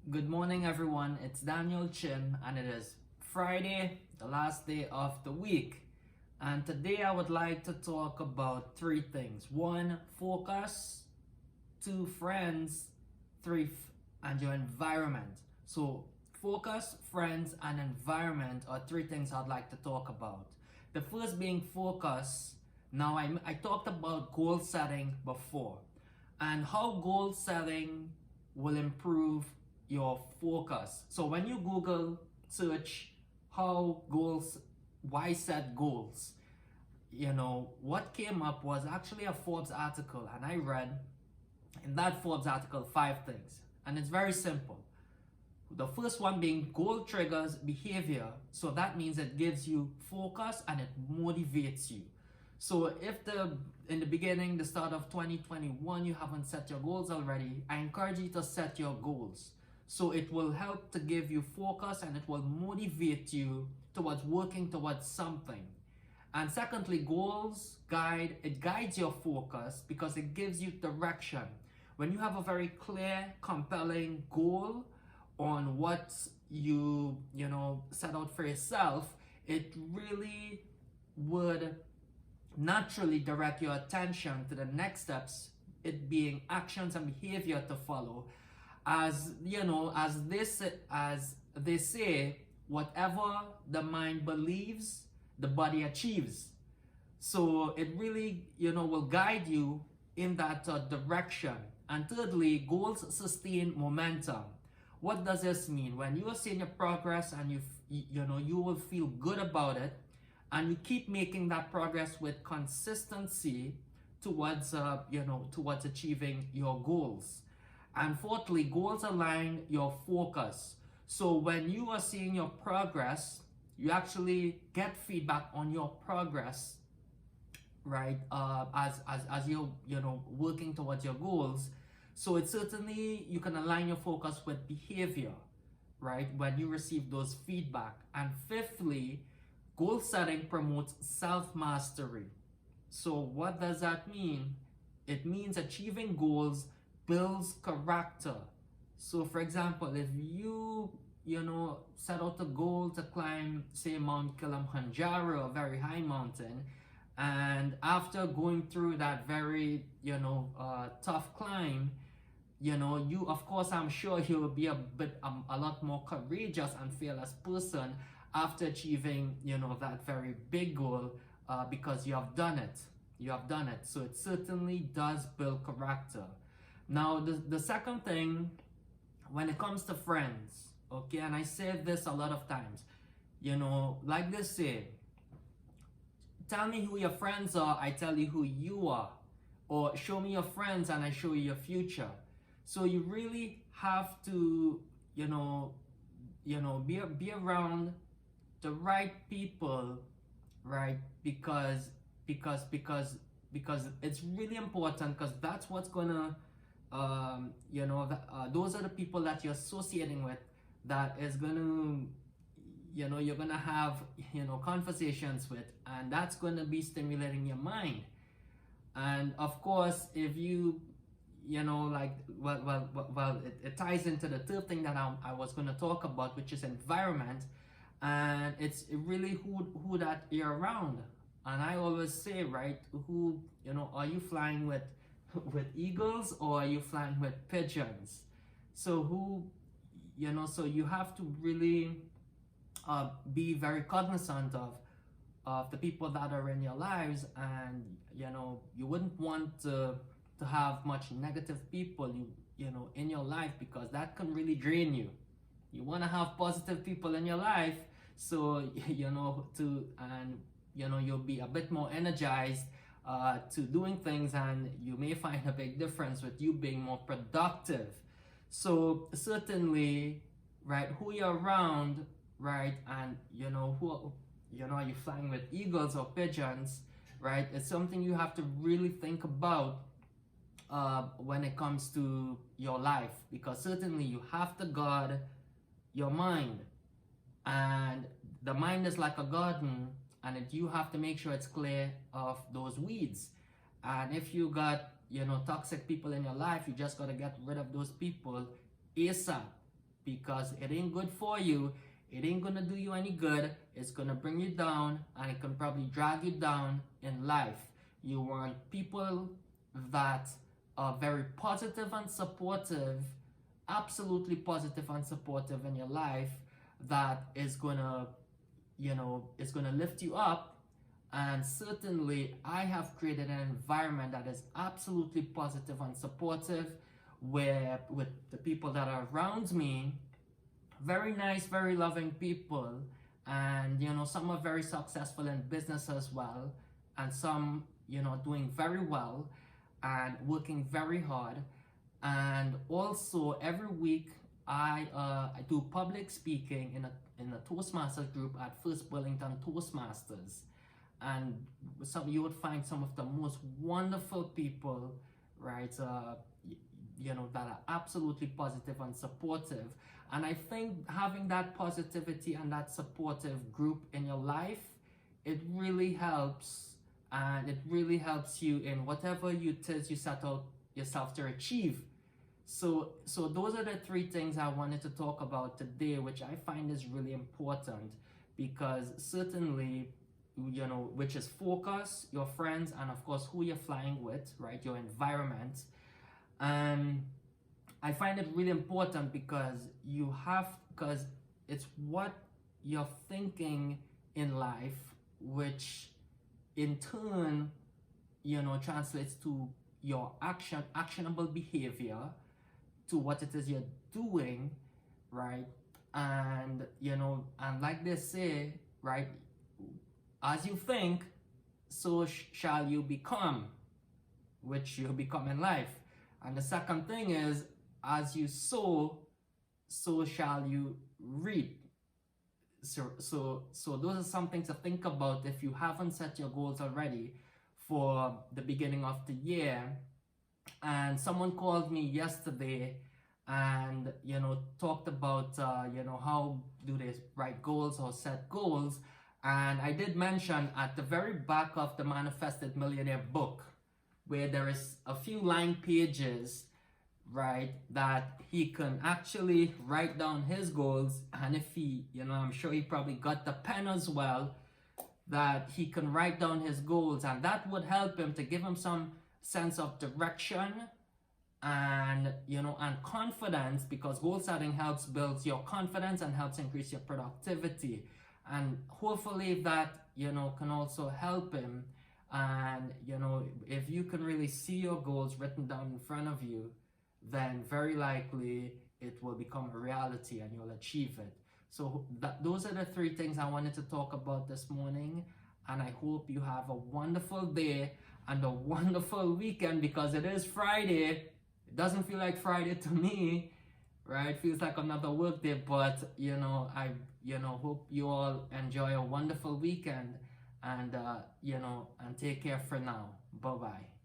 Good morning, everyone. It's Daniel Chin, and it is Friday, the last day of the week. And today I would like to talk about three things: one, focus; two, friends; three, and your environment. So, focus, friends, and environment are three things I'd like to talk about. The first being focus. Now, I talked about goal setting before, and how goal setting will improve your focus. So when you Google search how goals, why set goals, what came up was actually a Forbes article, and I read in that Forbes article five things, and it's very simple. The first one being goal triggers behavior. So that means it gives you focus and it motivates you. So if in the beginning, the start of 2021, you haven't set your goals already, I encourage you to set your goals. So it will help to give you focus and it will motivate you towards working towards something. And secondly, it guides your focus because it gives you direction. When you have a very clear, compelling goal on what you set out for yourself, it really would naturally direct your attention to the next steps, it being actions and behavior to follow. As they say, whatever the mind believes, the body achieves. So it really will guide you in that direction. And thirdly, goals sustain momentum. What does this mean? When you are seeing your progress and you will feel good about it, and you keep making that progress with consistency towards towards achieving your goals. And fourthly, goals align your focus. So when you are seeing your progress, you actually get feedback on your progress, right? As you're working towards your goals. So it's certainly, you can align your focus with behavior, right? When you receive those feedback. And fifthly, goal setting promotes self-mastery. So what does that mean? It means achieving goals builds character. So for example, if you set out a goal to climb, say, Mount Kilimanjaro, a very high mountain, and after going through that very tough climb, you, of course, I'm sure you will be a lot more courageous and fearless person after achieving that very big goal, because you have done it. So it certainly does build character. Now the second thing, when it comes to friends, okay, and I said this a lot of times, like they say, tell me who your friends are, I tell you who you are. Or show me your friends and I show you your future. So you really have to be around the right people, right? Because it's really important, because that's what's gonna those are the people that you're associating with, that is gonna you're gonna have conversations with, and that's gonna be stimulating your mind. And of course, if you it ties into the third thing that I was going to talk about, which is environment. And it's really who that you're around. And I always say, right, who are you flying with with eagles, or are you flying with pigeons? So so you have to really be very cognizant of the people that are in your lives. And you wouldn't want to have much negative people in your life, because that can really drain you. You want to have positive people in your life, so you'll be a bit more energized to doing things, and you may find a big difference with you being more productive. So certainly, right, who you're around, right, and who are you flying with, eagles or pigeons, right? It's something you have to really think about when it comes to your life, because certainly you have to guard your mind. And the mind is like a garden, and you have to make sure it's clear of those weeds. And if you got toxic people in your life, you just got to get rid of those people ASAP. because it ain't good for you. It ain't gonna do you any good. It's gonna bring you down, and it can probably drag you down in life. You want people that are very positive and supportive, absolutely positive and supportive in your life, that is gonna, it's gonna lift you up. And certainly I have created an environment that is absolutely positive and supportive, where with the people that are around me, very nice, very loving people, and some are very successful in business as well, and some doing very well and working very hard. And also every week I do public speaking in a Toastmasters group at First Burlington Toastmasters, and you would find some of the most wonderful people, right? That are absolutely positive and supportive. And I think having that positivity and that supportive group in your life, it really helps, and it really helps you in whatever you set out yourself to achieve. So those are the three things I wanted to talk about today, which I find is really important, because certainly, which is focus, your friends, and of course who you're flying with, right? Your environment. I find it really important because it's what you're thinking in life, which in turn, translates to your actionable behavior, to what it is you're doing, right? And and like they say, right, as you think, so shall you become, which you become in life. And the second thing is, as you sow, so shall you reap. So those are some things to think about if you haven't set your goals already for the beginning of the year. And someone called me yesterday and talked about how do they write goals or set goals. And I did mention at the very back of the Manifested Millionaire book, where there is a few line pages, right, that he can actually write down his goals. And if he, I'm sure he probably got the pen as well, that he can write down his goals, and that would help him to give him some sense of direction and and confidence, because goal setting helps build your confidence and helps increase your productivity. And hopefully that can also help him. And if you can really see your goals written down in front of you, then very likely it will become a reality and you'll achieve it. So those are the three things I wanted to talk about this morning, and I hope you have a wonderful day and a wonderful weekend, because it is Friday. It doesn't feel like Friday to me, right? It feels like another work day, but I hope you all enjoy a wonderful weekend, and and take care for now. Bye bye.